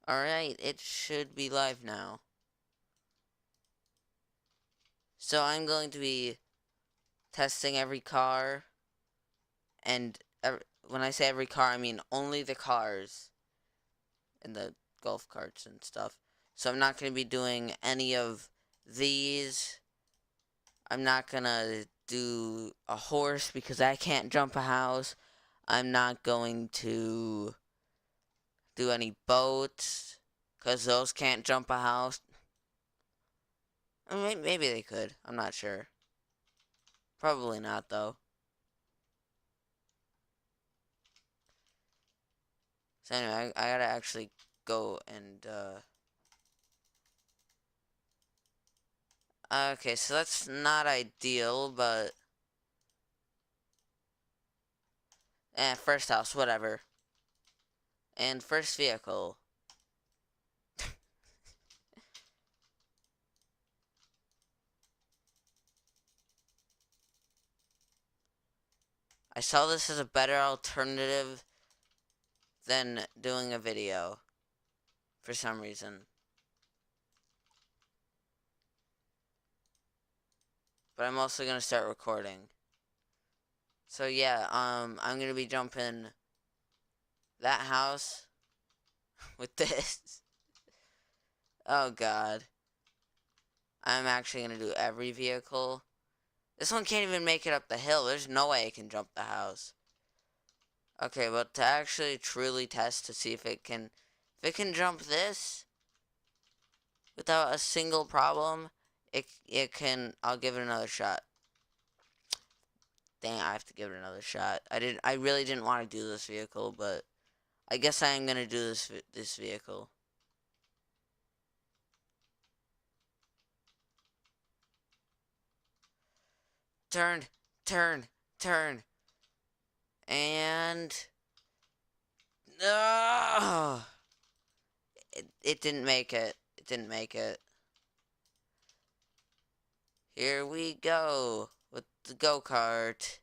Alright, it should be live now. So I'm going to be testing every car, and when I say every car, I mean only the cars and the golf carts and stuff. So I'm not going to be doing any of these. I'm not going to do a horse because I can't jump a house. I'm not going to do any boats because those can't jump a house. I mean, maybe they could. I'm not sure. Probably not, though. So anyway, I gotta actually go and, Okay, so that's not ideal, but... first house, whatever. And first vehicle. I saw this as a better alternative than doing a video. For some reason. But I'm also gonna start recording. So yeah, I'm gonna be jumping that house with this. Oh god. I'm actually gonna do every vehicle. This one can't even make it up the hill. There's no way it can jump the house. Okay, but to actually truly test to see if it can jump this without a single problem, it can. I'll give it another shot. Dang, I have to give it another shot. I really didn't want to do this vehicle, but I guess I am gonna do this vehicle. Turn, turn, turn, and no. It didn't make it. It didn't make it. Here we go with the go-kart.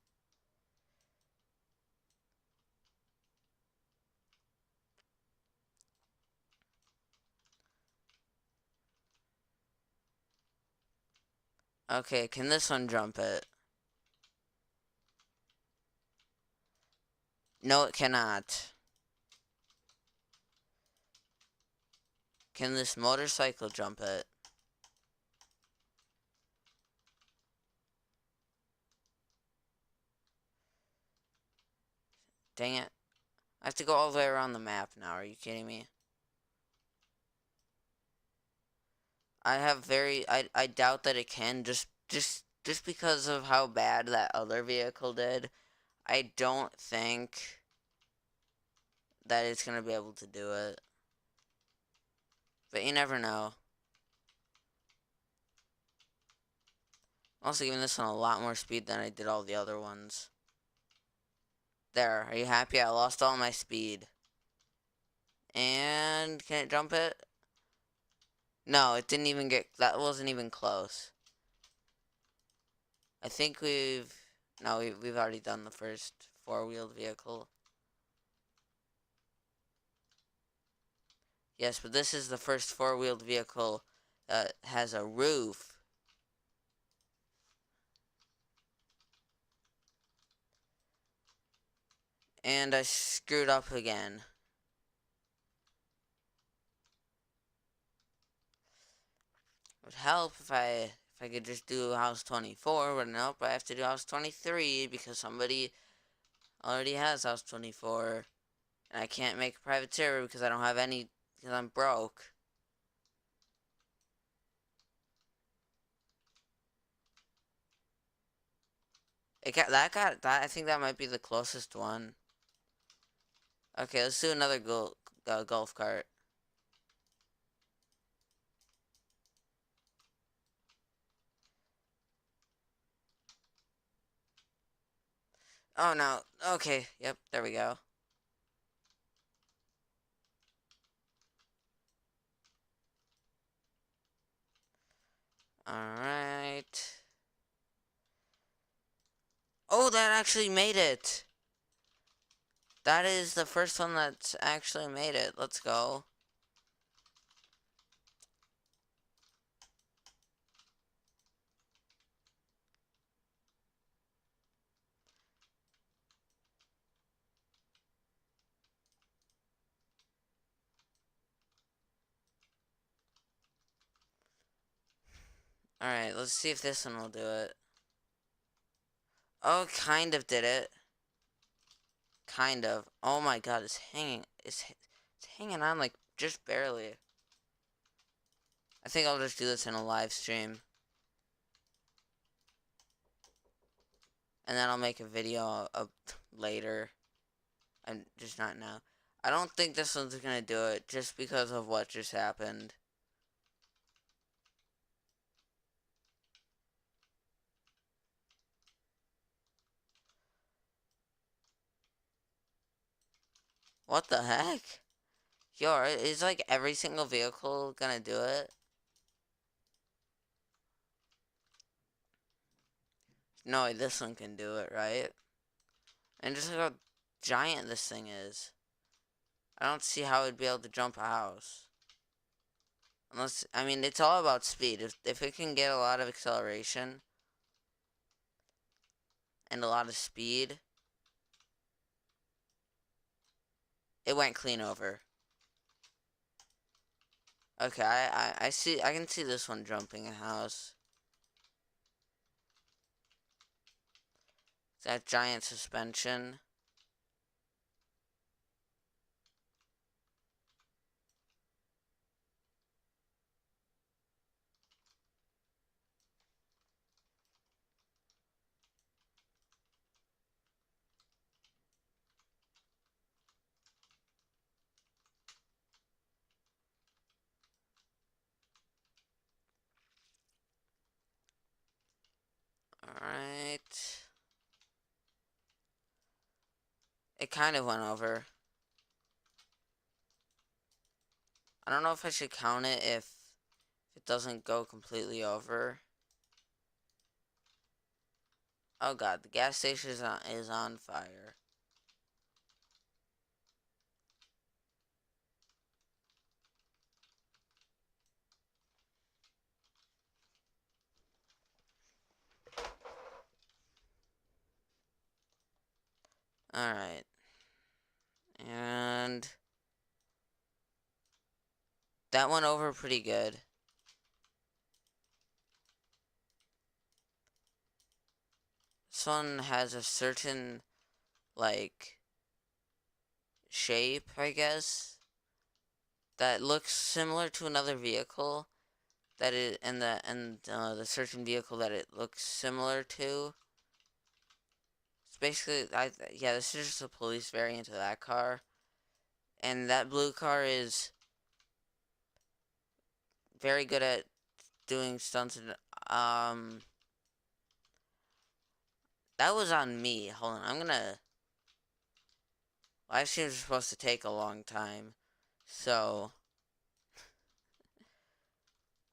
Okay, can this one jump it? No, it cannot. Can this motorcycle jump it? Dang it. I have to go all the way around the map now. Are you kidding me? I doubt that it can just because of how bad that other vehicle did. I don't think that it's going to be able to do it. But you never know. I'm also giving this one a lot more speed than I did all the other ones. There, are you happy? I lost all my speed. And can it jump it? No, it didn't even get, that wasn't even close. I think no, we've already done the first four-wheeled vehicle. Yes, but this is the first four-wheeled vehicle that has a roof. And I screwed up again. It would help if I could just do house 24, but nope, I have to do house 23 because somebody already has house 24. And I can't make a private server because I don't have any, because I'm broke. I think that might be the closest one. Okay, let's do another golf cart. Oh no, okay, yep, there we go. Alright. Oh, that actually made it! That is the first one that's actually made it. Let's go. Alright, let's see if this one will do it. Oh, kind of did it. Kind of. Oh my god, it's hanging. It's hanging on like just barely. I think I'll just do this in a live stream. And then I'll make a video of later. I'm just not now. I don't think this one's gonna do it just because of what just happened. What the heck? Yo, is like every single vehicle gonna do it? No way, this one can do it, right? And just look how giant this thing is. I don't see how it'd be able to jump a house. Unless, I mean, it's all about speed. If it can get a lot of acceleration and a lot of speed, it went clean over. Okay, I see, I can see this one jumping a house. That giant suspension. Alright. It kind of went over. I don't know if I should count it if it doesn't go completely over. Oh god, the gas station is on fire. Alright. And that went over pretty good. This one has a certain, like, shape, I guess, that looks similar to another vehicle. That it and the certain vehicle that it looks similar to. It's basically, yeah, this is just a police variant of that car. And that blue car is very good at doing stunts. That was on me. Hold on, I'm gonna. Live streams are supposed to take a long time, so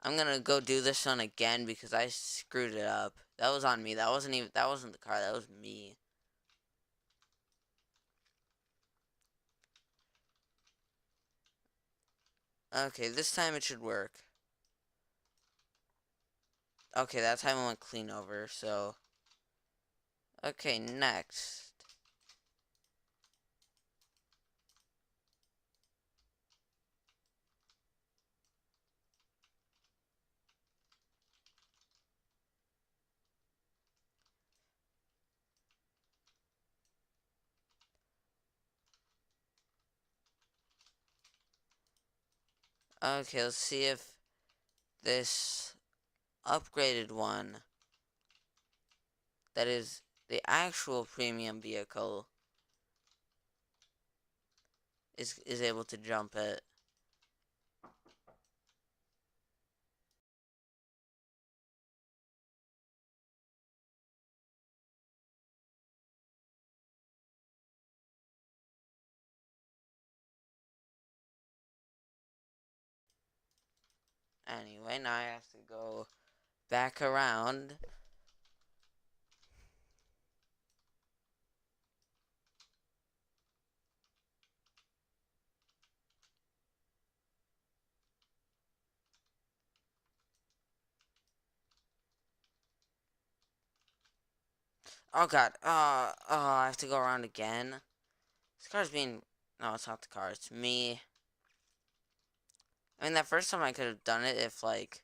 I'm gonna go do this one again because I screwed it up. That was on me. That wasn't the car. That was me. Okay, this time it should work. Okay, that time I went clean over, so. Okay, next. Okay, let's see if this upgraded one, that is the actual premium vehicle, is able to jump it. Anyway, now I have to go back around. Oh god. I have to go around again. This car's being. No, it's not the car. It's me. I mean, that first time I could have done it if, like,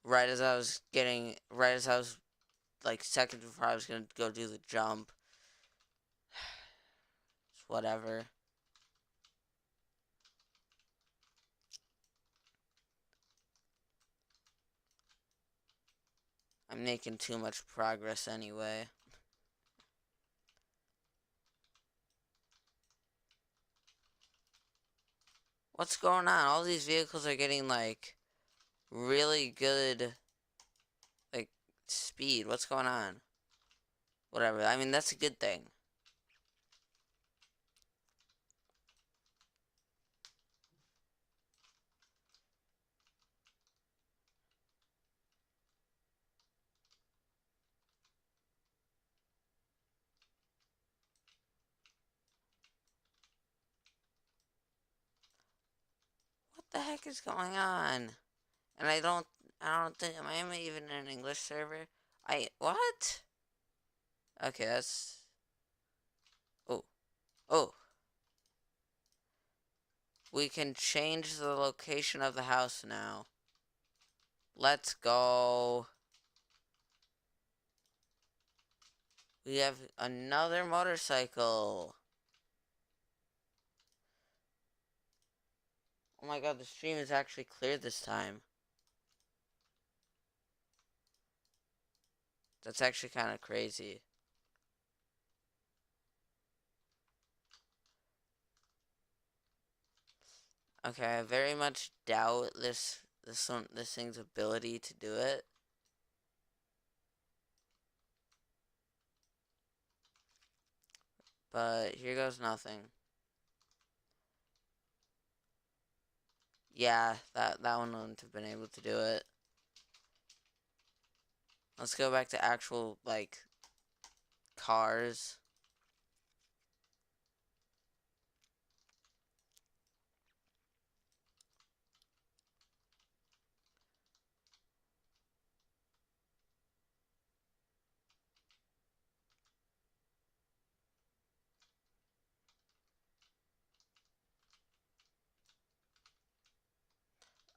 right as I was like seconds before I was gonna go do the jump. Whatever. I'm making too much progress anyway. What's going on? All these vehicles are getting like really good like speed. What's going on? Whatever. I mean, that's a good thing. What the heck is going on? And I don't think, am I even in an English server? What? Okay, that's, oh, oh. We can change the location of the house now. Let's go. We have another motorcycle. Oh my god, the stream is actually clear this time. That's actually kind of crazy. Okay, I very much doubt this thing's ability to do it. But here goes nothing. Yeah, that one wouldn't have been able to do it. Let's go back to actual, like, cars.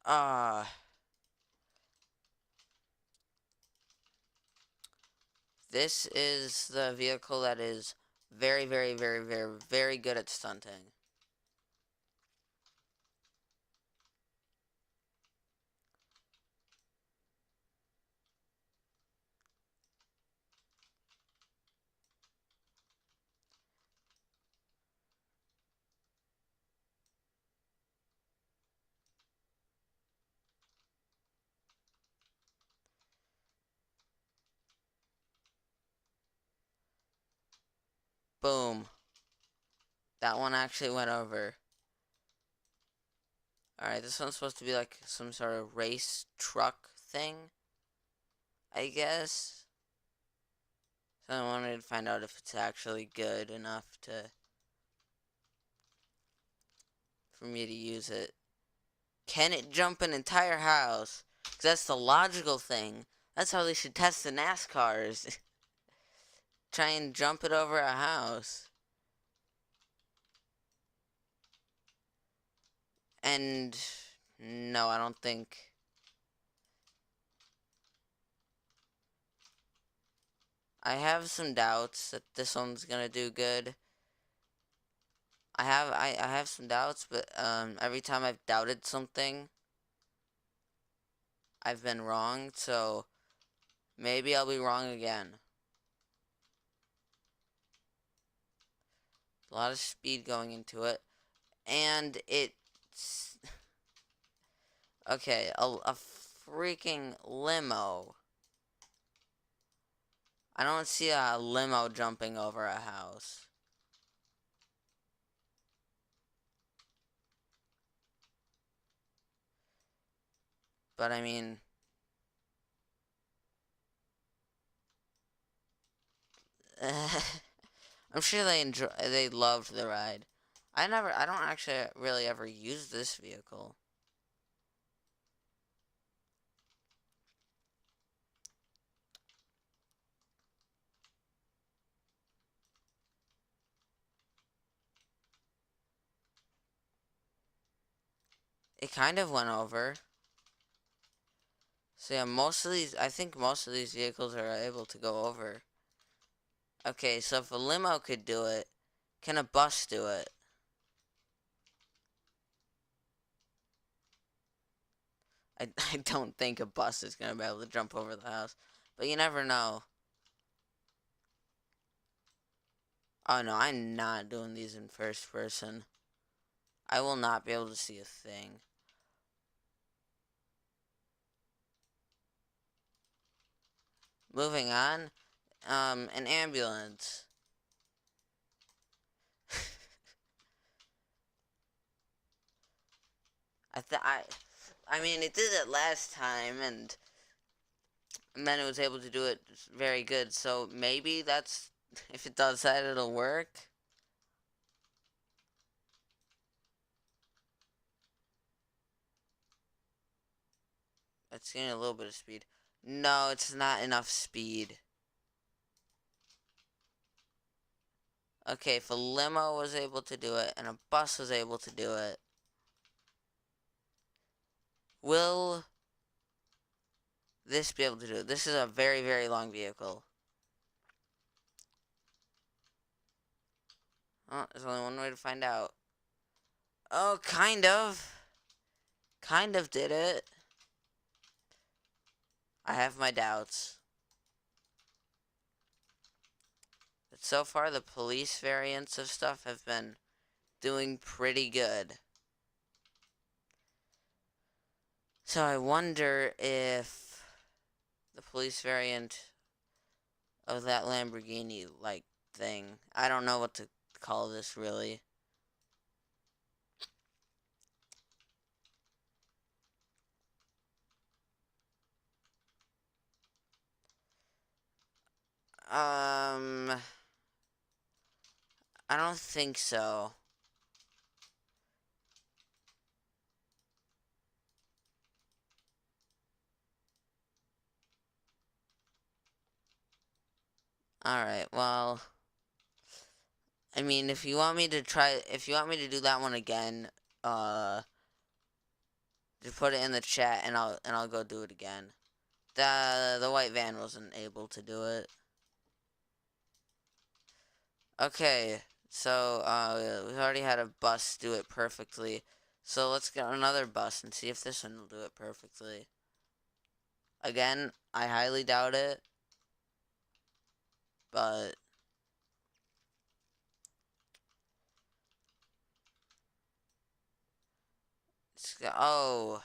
Ah, this is the vehicle that is very, very, very, very, very good at stunting. Boom. That one actually went over. Alright, this one's supposed to be like some sort of race truck thing, I guess. So I wanted to find out if it's actually good enough for me to use it. Can it jump an entire house? Because that's the logical thing. That's how they should test the NASCARs. Try and jump it over a house. And no, I don't think. I have some doubts that this one's gonna do good. I have some doubts, but every time I've doubted something, I've been wrong, so maybe I'll be wrong again. A lot of speed going into it, and it's okay, a freaking limo. I don't see a limo jumping over a house. But I mean, I'm sure they loved the ride. I don't actually really ever use this vehicle. It kind of went over. So yeah, I think most of these vehicles are able to go over. Okay, so if a limo could do it, can a bus do it? I, I don't think a bus is going to be able to jump over the house. But you never know. Oh no, I'm not doing these in first person. I will not be able to see a thing. Moving on. An ambulance. I th I mean, it did it last time, and then it was able to do it very good. So maybe that's, if it does that, it'll work. It's getting a little bit of speed. No, it's not enough speed. Okay, if a limo was able to do it and a bus was able to do it, will this be able to do it? This is a very, very long vehicle. Oh, there's only one way to find out. Oh, kind of. Kind of did it. I have my doubts. But so far, the police variants of stuff have been doing pretty good. So I wonder if the police variant of that Lamborghini, like, thing, I don't know what to call this, really. I don't think so. Alright, well, I mean, if you want me to do that one again, just put it in the chat and I'll go do it again. The white van wasn't able to do it. Okay, so we already had a bus do it perfectly. So let's get another bus and see if this one will do it perfectly. Again, I highly doubt it. But oh,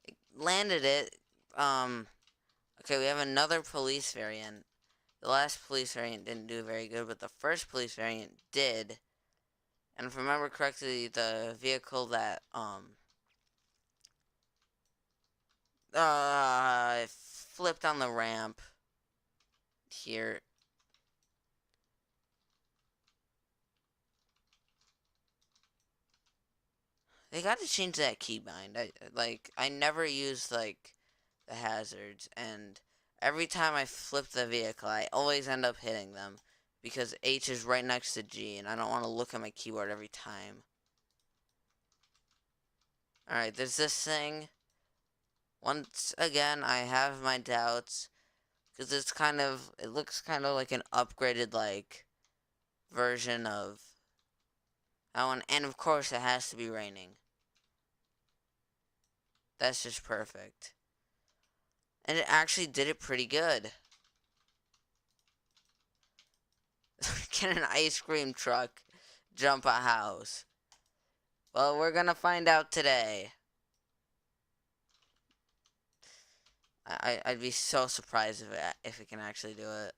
it landed it. Okay, we have another police variant. The last police variant didn't do very good, but the first police variant did. And if I remember correctly, the vehicle that flipped on the ramp here. They got to change that keybind. I never use like the hazards, and every time I flip the vehicle, I always end up hitting them because H is right next to G, and I don't want to look at my keyboard every time. Alright, there's this thing. Once again, I have my doubts because it looks kind of like an upgraded like version of that one, and of course it has to be raining. That's just perfect. And it actually did it pretty good. Can an ice cream truck jump a house? Well, we're gonna find out today. I'd be so surprised if it can actually do it.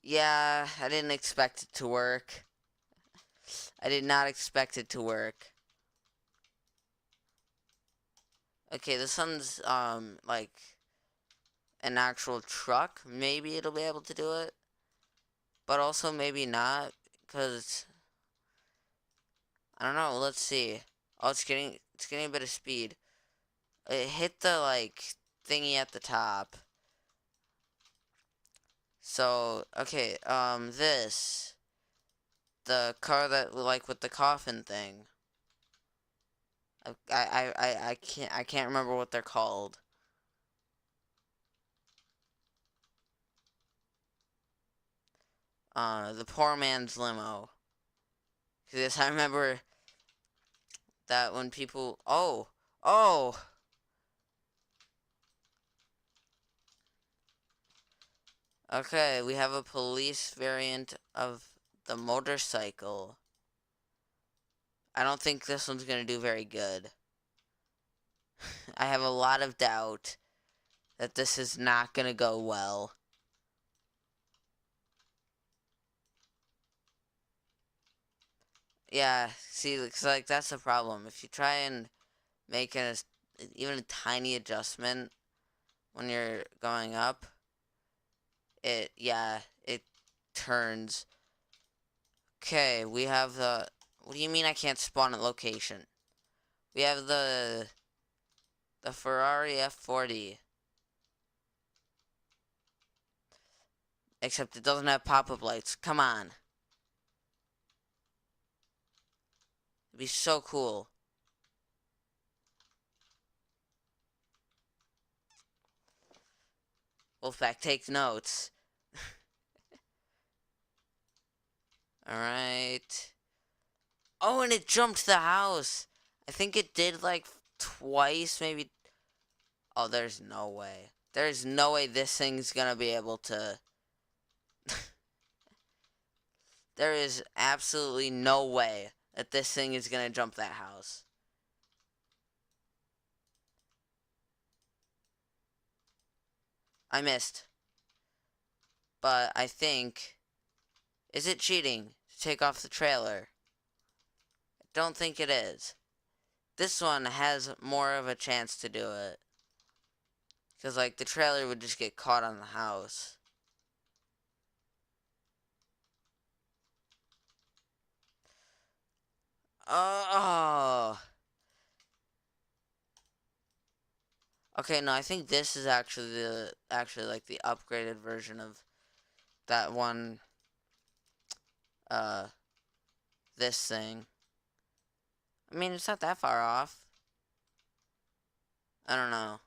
Yeah, I didn't expect it to work. I did not expect it to work. Okay, this one's, like, an actual truck. Maybe it'll be able to do it. But also maybe not, because, I don't know, let's see. Oh, it's getting a bit of speed. it hit the, like, thingy at the top. So, okay, the car that, like, with the coffin thing. I can't remember what they're called. The poor man's limo. Because I remember that when people, oh, okay, we have a police variant of the motorcycle. I don't think this one's gonna do very good. I have a lot of doubt that this is not gonna go well. Yeah, see, it's like that's the problem. If you try and make even a tiny adjustment when you're going up, it turns. Okay, we have the. What do you mean I can't spawn at location? We have the Ferrari F40. Except it doesn't have pop-up lights. Come on. It'd be so cool. Wolfpack takes notes. Alright. Oh, and it jumped the house. I think it did like twice, maybe. Oh, there's no way. There's no way this thing's gonna be able to. There is absolutely no way that this thing is gonna jump that house. I missed. But I think. Is it cheating to take off the trailer? I don't think it is. This one has more of a chance to do it. Because, like, the trailer would just get caught on the house. Oh. Okay, no, I think this is actually like the upgraded version of that one this thing. I mean, it's not that far off. I don't know.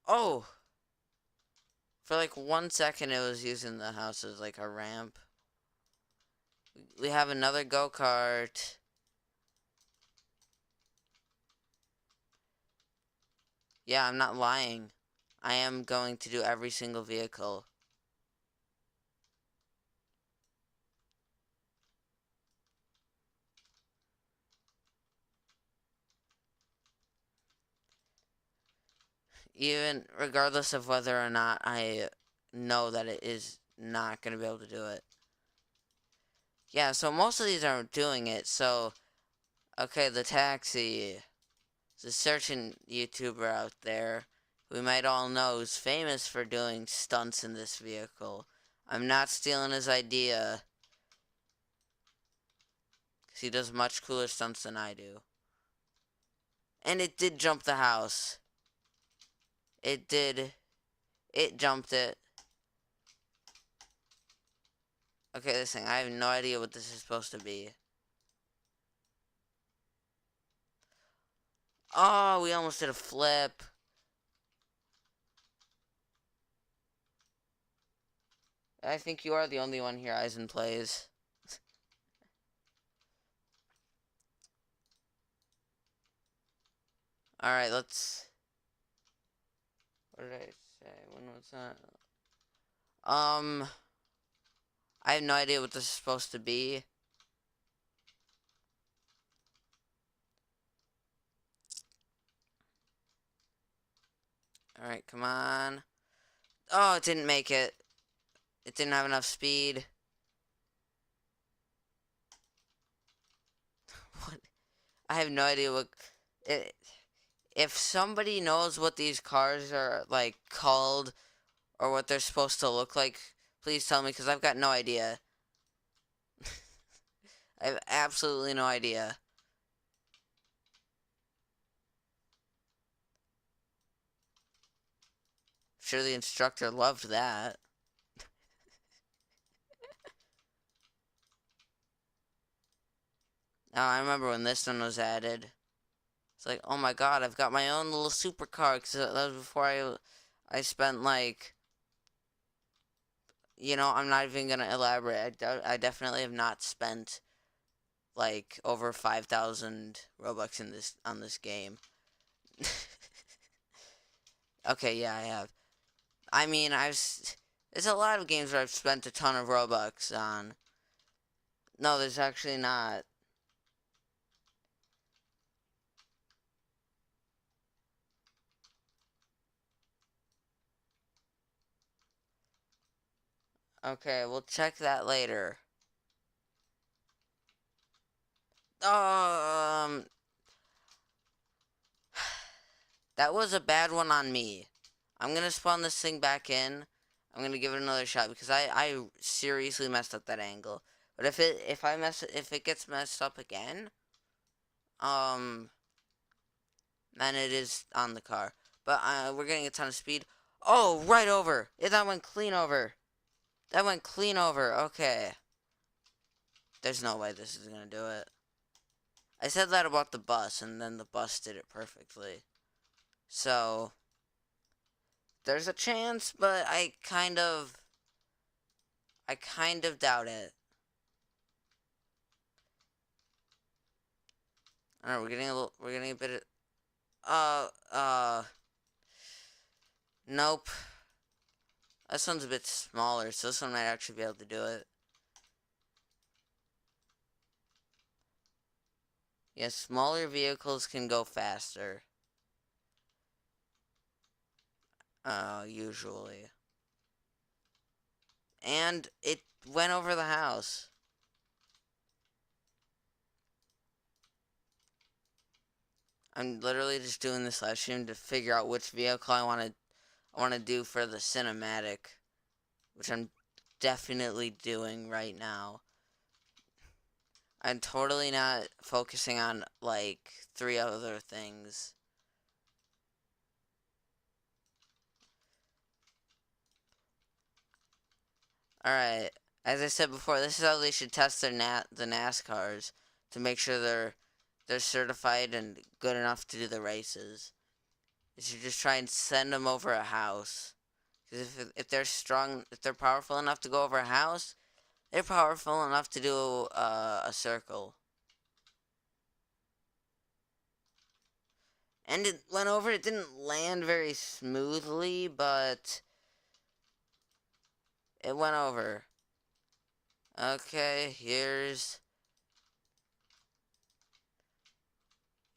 Oh! For like 1 second it was using the house as like a ramp. We have another go-kart. Yeah, I'm not lying. I am going to do every single vehicle. Even regardless of whether or not I know that it is not going to be able to do it. Yeah, so most of these aren't doing it, so... Okay, the taxi. There's a certain YouTuber out there we might all know is famous for doing stunts in this vehicle. I'm not stealing his idea. Because he does much cooler stunts than I do. And it did jump the house. It did. It jumped it. Okay, this thing. I have no idea what this is supposed to be. Oh, we almost did a flip. I think you are the only one here, Eisen plays. Alright, let's... What did I say? When was that? I have no idea what this is supposed to be. Alright, come on. Oh, it didn't make it. It didn't have enough speed. What? I have no idea what... if somebody knows what these cars are, like, called, or what they're supposed to look like, Please tell me, because I've got no idea. I have absolutely no idea. Sure, the instructor loved that. Now, I remember when this one was added. It's like, oh my god, I've got my own little supercar. Because that was before I spent, like, you know, I'm not even going to elaborate. I definitely have not spent, like, over 5,000 Robux on this game. Okay, yeah, I have. I mean, there's a lot of games where I've spent a ton of Robux on. No, there's actually not. Okay, we'll check that later. Um, that was a bad one on me. I'm gonna spawn this thing back in. I'm gonna give it another shot because I seriously messed up that angle. But if it gets messed up again, then it is on the car. But we're getting a ton of speed. Oh, right over. Yeah, that went clean over. That went clean over. Okay. There's no way this is gonna do it. I said that about the bus, and then the bus did it perfectly. So there's a chance, but I kind of doubt it. I don't know, we're getting a bit of, nope. This one's a bit smaller, so this one might actually be able to do it. Yes, smaller vehicles can go faster. Usually. And it went over the house. I'm literally just doing this live stream to figure out which vehicle I want to do for the cinematic, which I'm definitely doing right now. I'm totally not focusing on, like, 3 other things. Alright, as I said before, this is how they should test the NASCARs to make sure they're certified and good enough to do the races. You should just try and send them over a house. Because if they're powerful enough to go over a house, they're powerful enough to do a circle. And it went over. It didn't land very smoothly, but it went over. Okay, here's...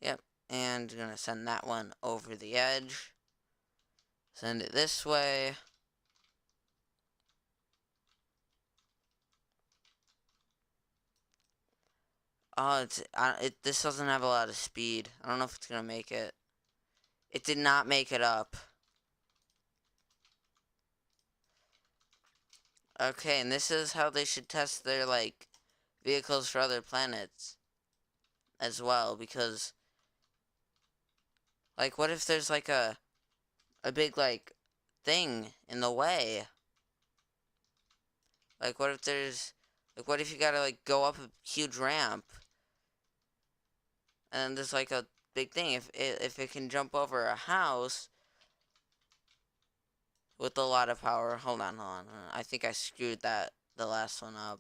Yep, and I'm gonna send that one over the edge. Send it this way. Oh, this doesn't have a lot of speed. I don't know if it's gonna make it. It did not make it up. Okay, and this is how they should test their, like, vehicles for other planets as well, because, like, what if there's, like, a big, like, thing in the way? Like, what if you gotta, like, go up a huge ramp, and then there's, like, a big thing. If it can jump over a house with a lot of power. Hold on. I think I screwed the last one up.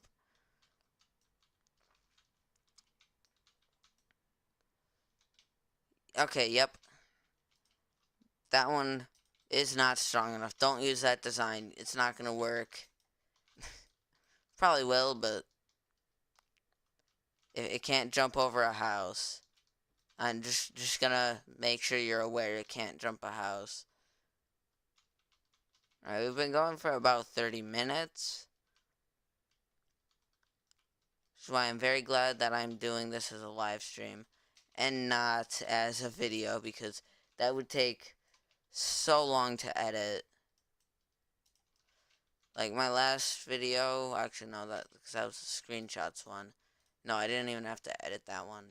Okay, yep. That one is not strong enough. Don't use that design. It's not gonna work. Probably will, but it can't jump over a house. I'm just gonna make sure you're aware it can't jump a house. Alright, we've been going for about 30 minutes. Which is why I'm very glad that I'm doing this as a live stream and not as a video, because that would take so long to edit. Like my last video, actually no, because that was the screenshots one. No, I didn't even have to edit that one.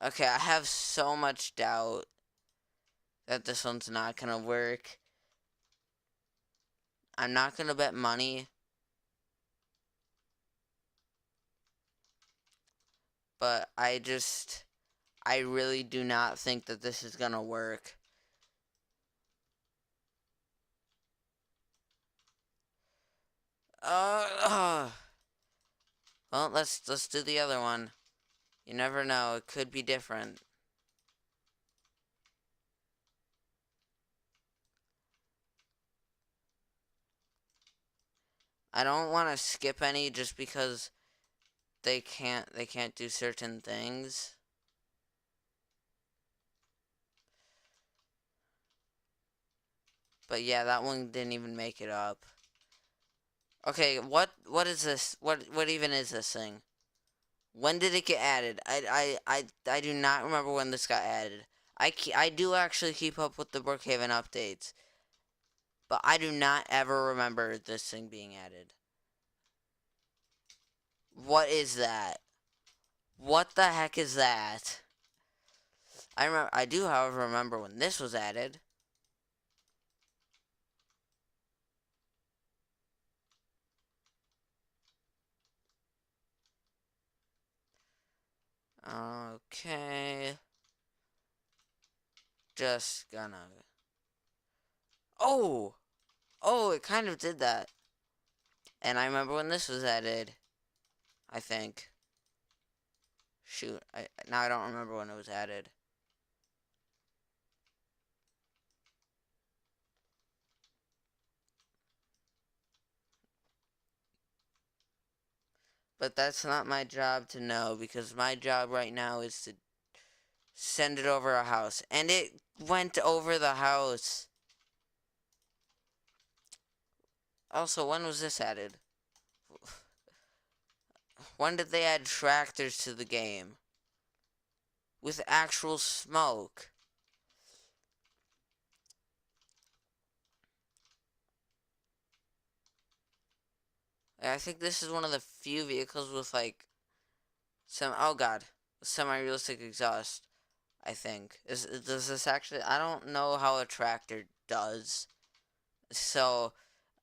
Okay, I have so much doubt that this one's not gonna work. I'm not gonna bet money, but I really do not think that this is gonna work. Well, let's do the other one. You never know, it could be different. I don't want to skip any just because they can't do certain things. But yeah, that one didn't even make it up. Okay, what is this? What even is this thing? When did it get added? I do not remember when this got added. I do actually keep up with the Brookhaven updates, but I do not ever remember this thing being added. What is that? What the heck is that? I do, however, remember when this was added. Okay. Just gonna... Oh! Oh, it kind of did that. And I remember when this was added. I think. Shoot. Now I don't remember when it was added. But that's not my job to know, because my job right now is to send it over a house. And it went over the house. Also, when was this added? When did they add tractors to the game? With actual smoke. I think this is one of the few vehicles with, like, oh god, semi-realistic exhaust, I think. Does this actually... I don't know how a tractor does. So,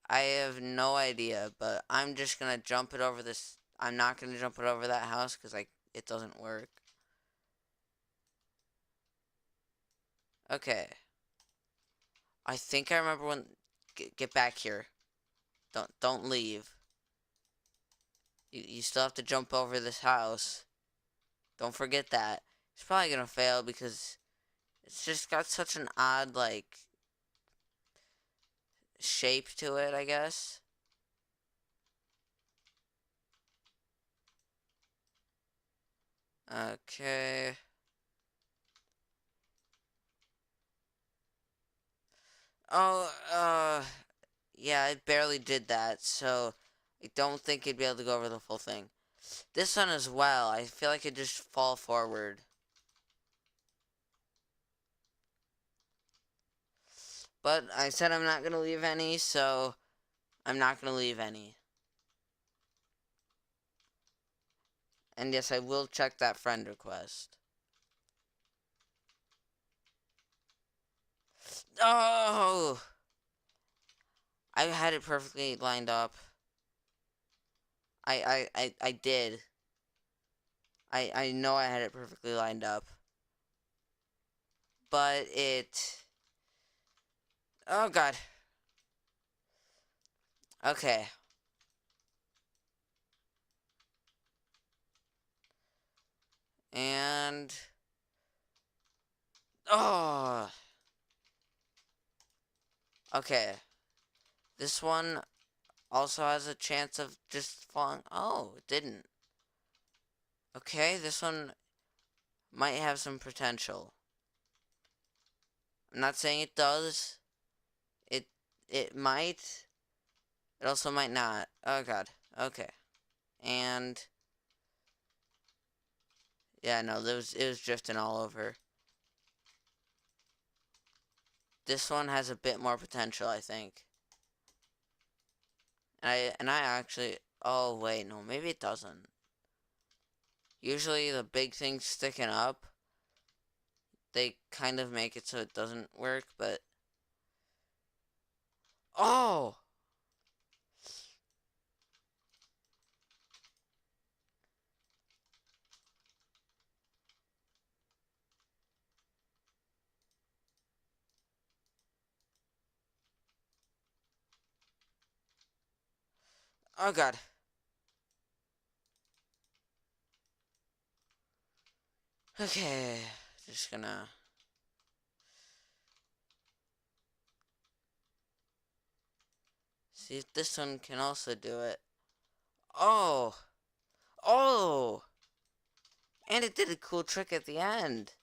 I have no idea, but I'm just gonna jump it over this... I'm not gonna jump it over that house, because, like, it doesn't work. Okay. I think I remember when... Get back here. Don't leave. You still have to jump over this house. Don't forget that. It's probably gonna fail because it's just got such an odd, like, shape to it, I guess. Okay. Oh, yeah, it barely did that, so I don't think it'd be able to go over the full thing. This one as well, I feel like it'd just fall forward. But I said I'm not gonna leave any, so I'm not gonna leave any. And yes, I will check that friend request. Oh! I had it perfectly lined up. I did. I know I had it perfectly lined up. But it... Oh, God. Okay. And... Oh! Okay. This one also has a chance of just falling... Oh, it didn't. Okay, this one might have some potential. I'm not saying it does. It might. It also might not. Oh, God. Okay. And... Yeah, no, it was drifting all over. this one has a bit more potential, I think. And I actually, oh wait, no, maybe it doesn't. Usually the big things sticking up, they kind of make it so it doesn't work, but oh! Oh god. Okay, just gonna see if this one can also do it. Oh! Oh! And it did a cool trick at the end.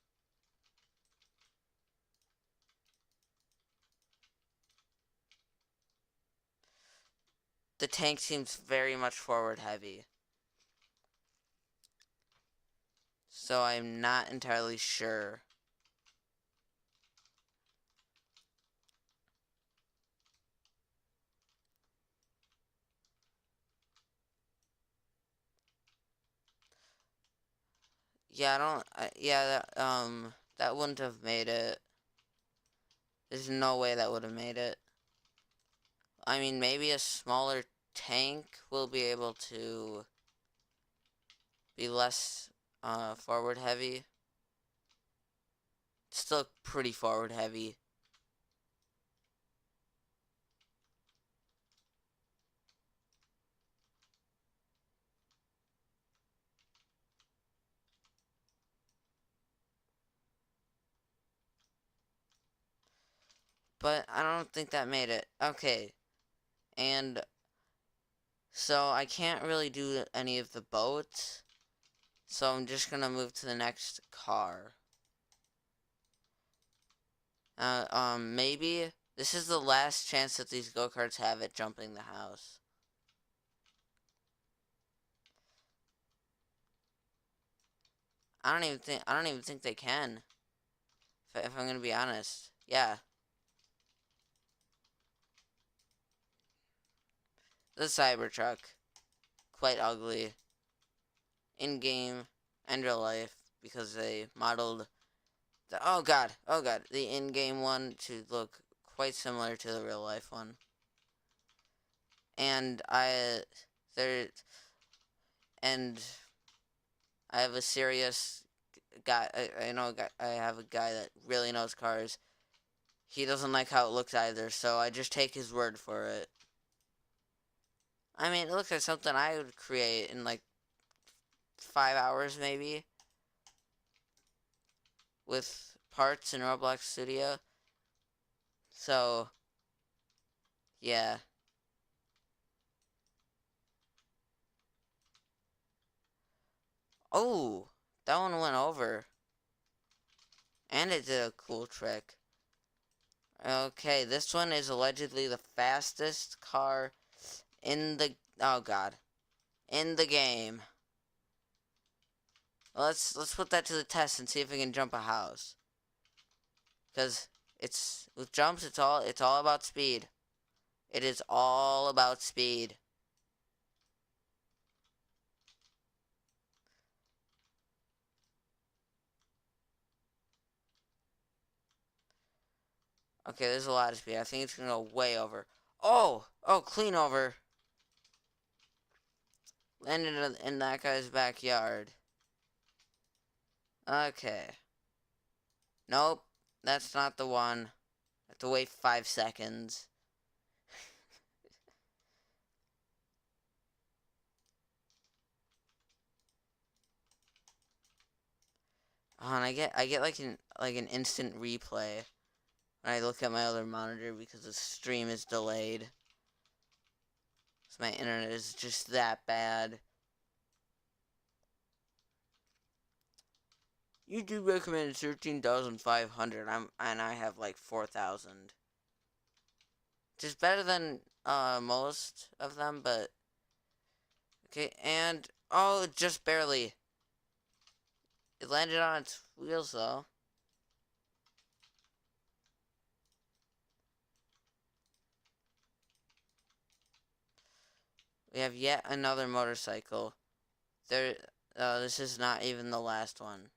The tank seems very much forward heavy. So I'm not entirely sure. Yeah, I don't. Yeah, that wouldn't have made it. There's no way that would have made it. I mean, maybe a smaller tank will be able to be less forward heavy. Still pretty forward heavy. But I don't think that made it. Okay. And so I can't really do any of the boats. So I'm just gonna move to the next car. Maybe this is the last chance that these go-karts have at jumping the house. I don't even think they can. If I'm gonna be honest. Yeah. The Cybertruck. Quite ugly. In-game and real life. Because they modeled oh god. The in-game one to look quite similar to the real life one. And there and I have a serious guy. I have a guy that really knows cars. He doesn't like how it looks either, so I just take his word for it. I mean, it looks like something I would create in like 5 hours maybe with parts in Roblox Studio. So, yeah. Oh, that one went over. And it did a cool trick. Okay, this one is allegedly the fastest car in the oh god, in the game. Let's put that to the test and see if we can jump a house. Cause it's with jumps, it's all about speed. It is all about speed. Okay, there's a lot of speed. I think it's gonna go way over. Oh, clean over. Landed in that guy's backyard. Okay. Nope, that's not the one. I have to wait 5 seconds. Oh, and I get like an instant replay when I look at my other monitor because the stream is delayed. So my internet is just that bad. YouTube recommended 13,500. And I have like 4,000. Just better than most of them, but okay. And oh, just barely. It landed on its wheels though. We have yet another motorcycle. This is not even the last one.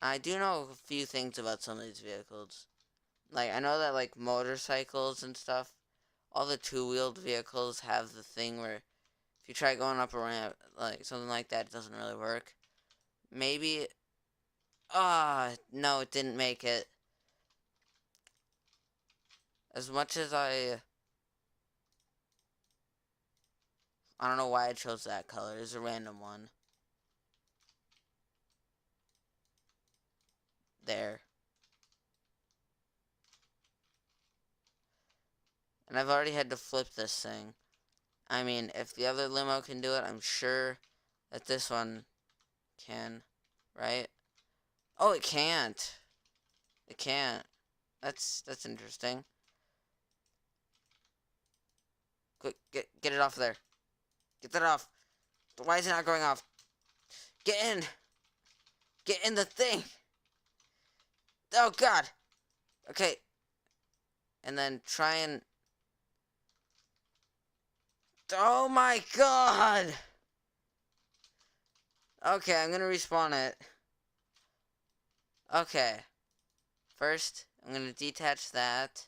I do know a few things about some of these vehicles. Like, I know that, like, motorcycles and stuff, all the two-wheeled vehicles have the thing where if you try going up a ramp, like, something like that, it doesn't really work. Maybe... no, it didn't make it. As much as I don't know why I chose that color. It's a random one. There. And I've already had to flip this thing. I mean, if the other limo can do it, I'm sure that this one can, right? Oh, it can't. It can't. That's interesting. Quick, get it off there. Get that off. Why is it not going off? Get in. Get in the thing. Oh, God. Okay. And then try and... Oh, my God. Okay, I'm gonna respawn it. Okay. First, I'm gonna detach that.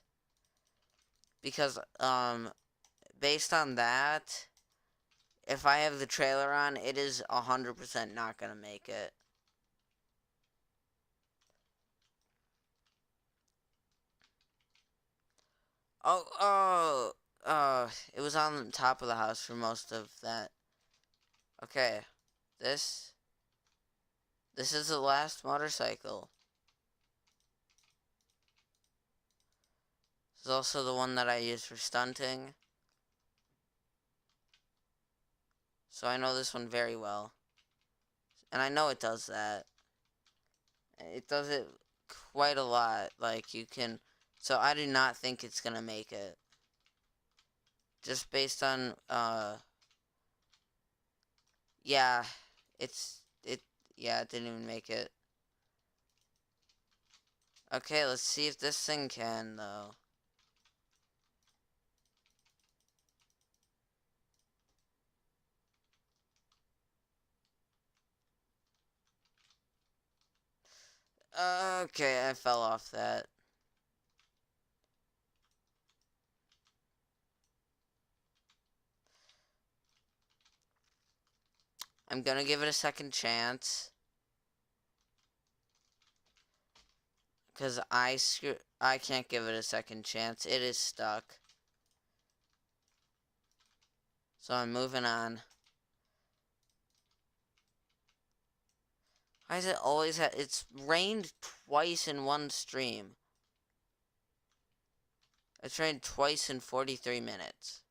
Because, based on that, if I have the trailer on, it is 100% not gonna make it. It was on top of the house for most of that. Okay, this is the last motorcycle. This is also the one that I use for stunting. So I know this one very well. And I know it does that. It does it quite a lot. Like, you can... So I do not think it's gonna make it. Just based on, yeah, it didn't even make it. Okay, let's see if this thing can, though. Okay, I fell off that. I'm gonna give it a second chance. Because I can't give it a second chance. It is stuck. So I'm moving on. Why is it always it's rained twice in one stream. It's rained twice in 43 minutes.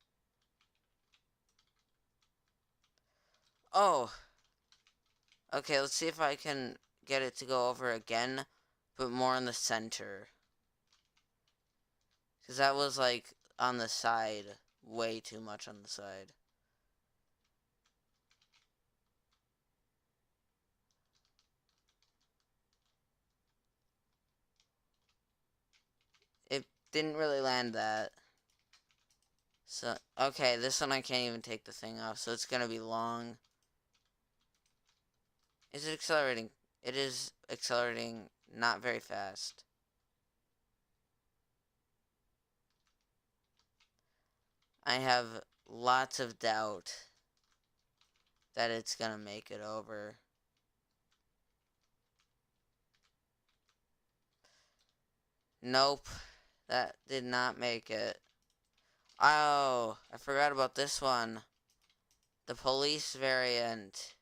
Oh. Okay, let's see if I can get it to go over again, but more in the center. Because that was, like, on the side. Way too much on the side. It didn't really land that. So, okay, this one I can't even take the thing off, so it's gonna be long. Is it accelerating? It is accelerating not very fast. I have lots of doubt that it's gonna make it over. Nope, that did not make it. Oh, I forgot about this one. The police variant.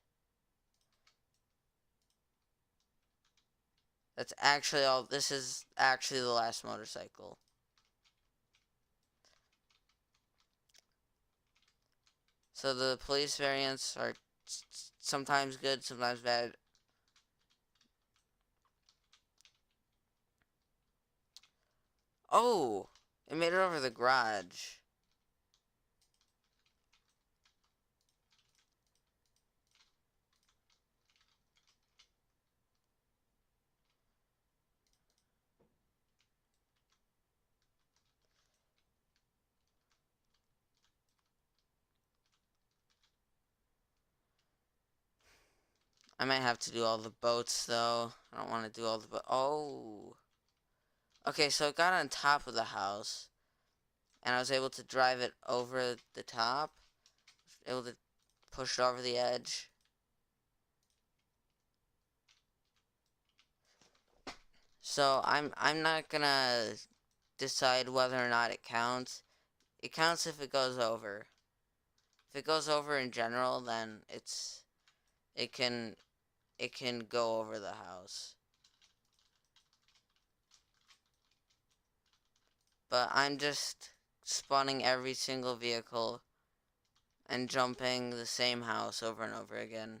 That's actually all. This is actually the last motorcycle. So the police variants are sometimes good, sometimes bad. Oh, it made it over the garage. I might have to do all the boats, though. I don't want to do all the oh. Okay, so it got on top of the house. And I was able to drive it over the top. Able to push it over the edge. So I'm not gonna decide whether or not it counts. It counts if it goes over. If it goes over in general, then it can go over the house. But I'm just spawning every single vehicle and jumping the same house over and over again.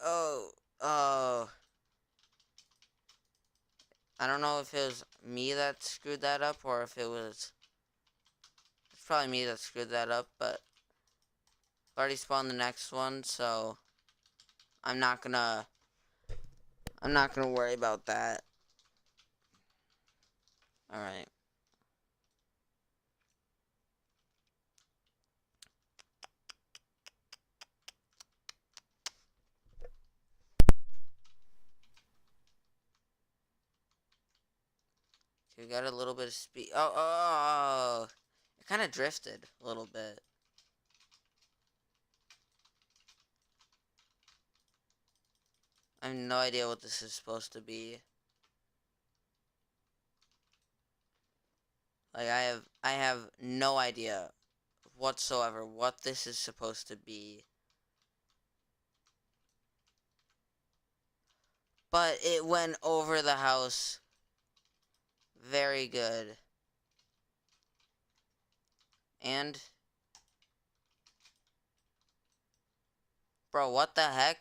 Oh, oh. I don't know if it was me that screwed that up or if it was... It's probably me that screwed that up, but I've already spawned the next one, so I'm not gonna worry about that. Alright. We got a little bit of speed. Oh. It kind of drifted a little bit. I have no idea what this is supposed to be. Like, I have no idea whatsoever what this is supposed to be. But it went over the house. Very good. And... Bro, what the heck?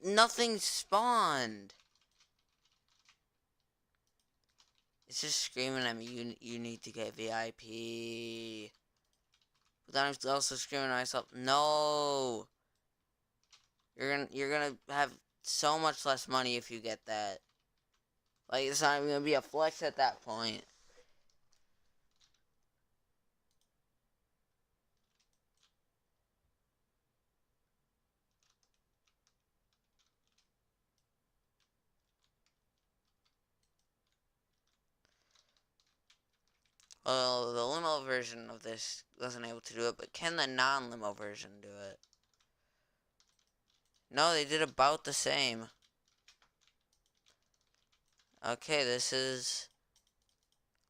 Nothing spawned. It's just screaming at me, you need to get VIP. But then I'm also screaming at myself, no. You're gonna have so much less money if you get that. Like, it's not even gonna be a flex at that point. Well, the limo version of this wasn't able to do it, but can the non-limo version do it? No, they did about the same. Okay,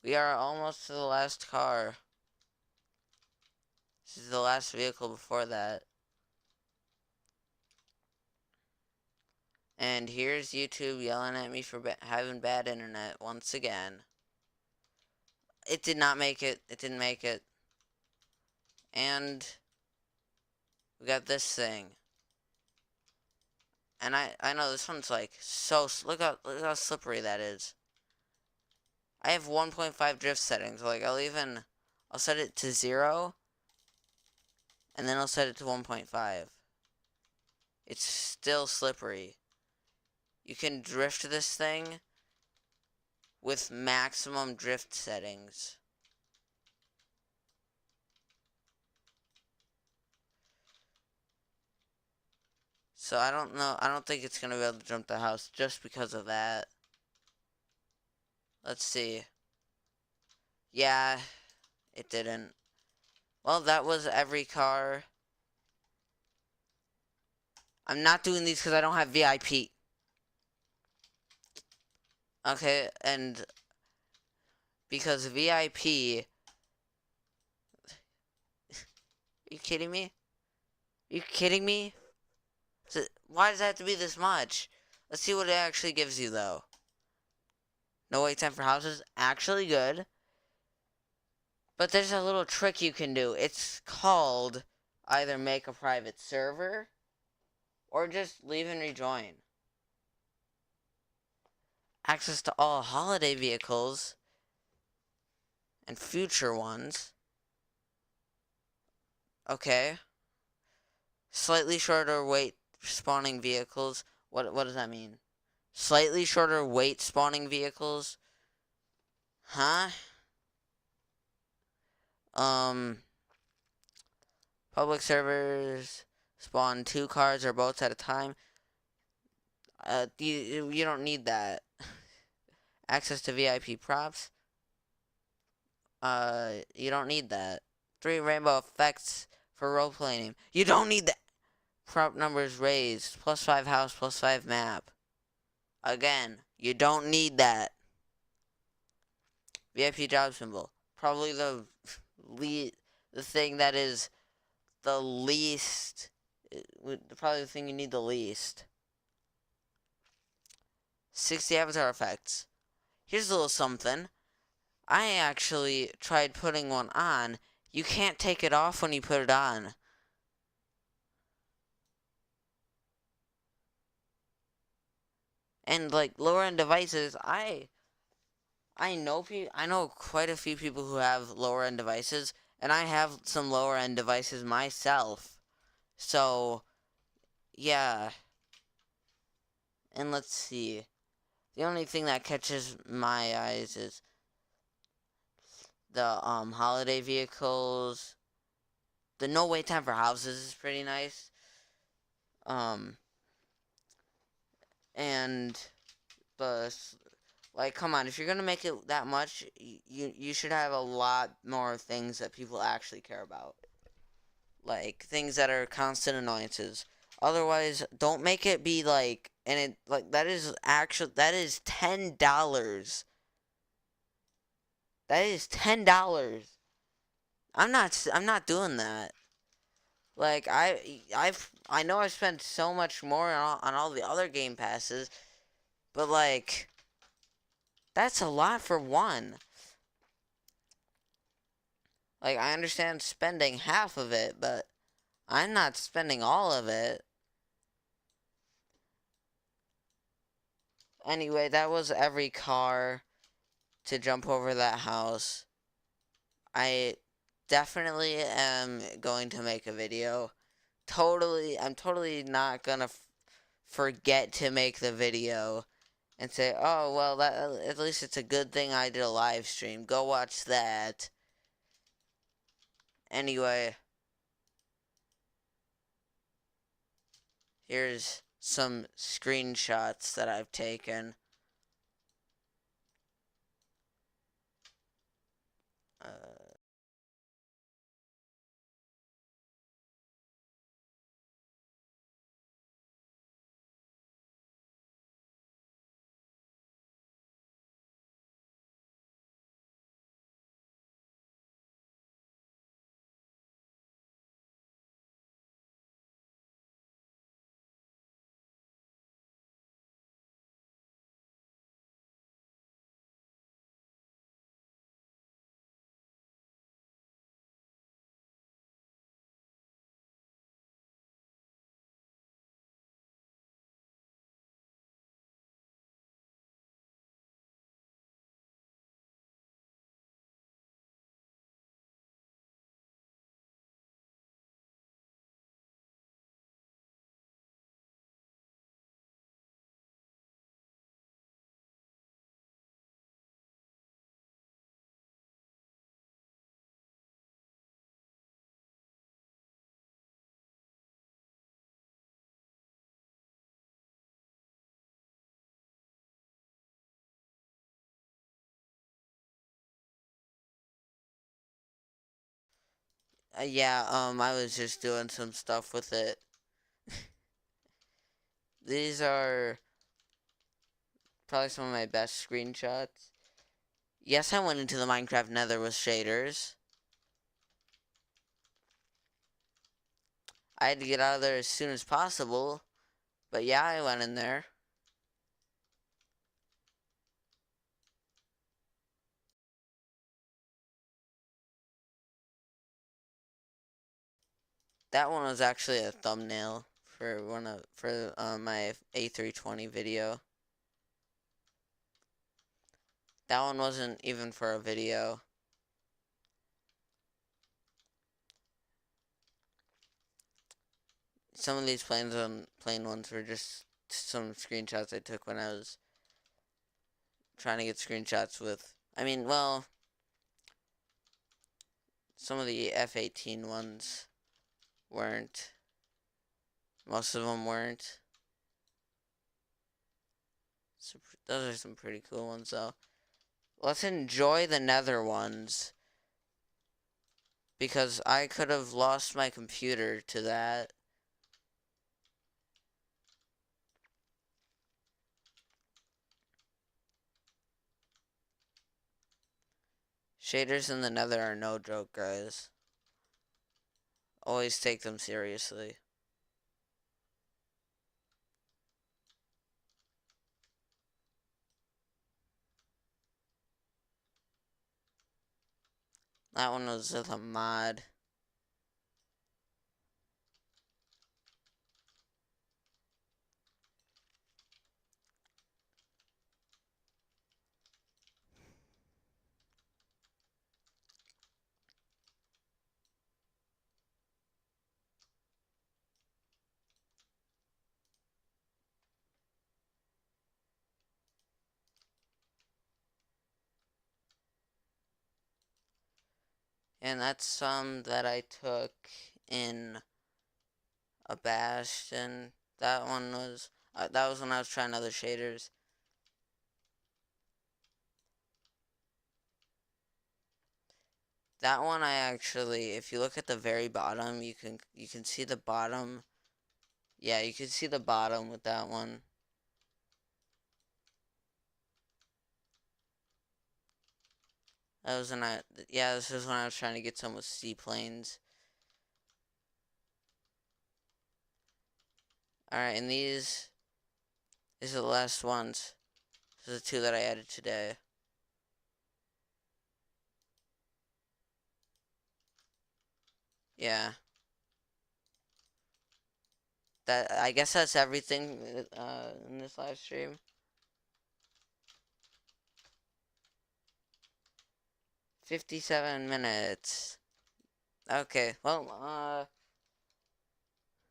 we are almost to the last car. This is the last vehicle before that. And here's YouTube yelling at me for having bad internet once again. It did not make it. It didn't make it. And we got this thing. And I know this one's like so... Look how slippery that is. I have 1.5 drift settings. Like, I'll set it to 0. And then I'll set it to 1.5. It's still slippery. You can drift this thing with maximum drift settings. So I don't know. I don't think it's going to be able to jump the house just because of that. Let's see. Yeah, it didn't. Well, that was every car. I'm not doing these because I don't have VIP. Okay, and because VIP... Are you kidding me? Are you kidding me? Why does it have to be this much? Let's see what it actually gives you, though. No wait time for houses. Actually good. But there's a little trick you can do. It's called either make a private server or just leave and rejoin. Access to all holiday vehicles and future ones. Okay. Slightly shorter weight spawning vehicles. What does that mean? Slightly shorter weight spawning vehicles? Huh? Public servers spawn 2 cars or boats at a time. You don't need that. Access to VIP props. You don't need that. 3 rainbow effects for role playing. You don't need that. Prop numbers raised. +5 house, +5 map. Again, you don't need that. VIP job symbol. Probably the thing that is the least. Probably the thing you need the least. 60 avatar effects. Here's a little something. I actually tried putting one on. You can't take it off when you put it on. And like lower end devices, I know quite a few people who have lower end devices, and I have some lower end devices myself. So, yeah. And let's see. The only thing that catches my eyes is the holiday vehicles. The no wait time for houses is pretty nice. And the like, come on, if you're gonna make it that much, you should have a lot more things that people actually care about, like things that are constant annoyances. Otherwise, don't make it be like, and it like that is $10. That is $10. I'm not doing that. Like I know I've spent so much more on all the other game passes, but like that's a lot for one. Like I understand spending half of it, but I'm not spending all of it. Anyway, that was every car to jump over that house. I definitely am going to make a video. I'm totally not gonna forget to make the video and say, oh, well, that at least it's a good thing I did a live stream. Go watch that. Anyway, here's some screenshots that I've taken. Yeah, I was just doing some stuff with it. These are probably some of my best screenshots. Yes, I went into the Minecraft Nether with shaders. I had to get out of there as soon as possible. But yeah, I went in there. That one was actually a thumbnail for my A320 video. That one wasn't even for a video. some of these plain ones were just some screenshots I took when I was trying to get screenshots with. I mean, well, some of the F-18 ones weren't. Most of them weren't. So those are some pretty cool ones, though. Let's enjoy the nether ones. Because I could have lost my computer to that. Shaders in the nether are no joke, guys. Always take them seriously. That one was with a mod. And that's some that I took in a Bastion. That one was, that was when I was trying other shaders. That one I actually, if you look at the very bottom, you can see the bottom. Yeah, you can see the bottom with that one. That was when yeah, this is when I was trying to get some with seaplanes. Alright, and these are the last ones. These are the two that I added today. Yeah. I guess that's everything in this live stream. 57 minutes. Okay, well,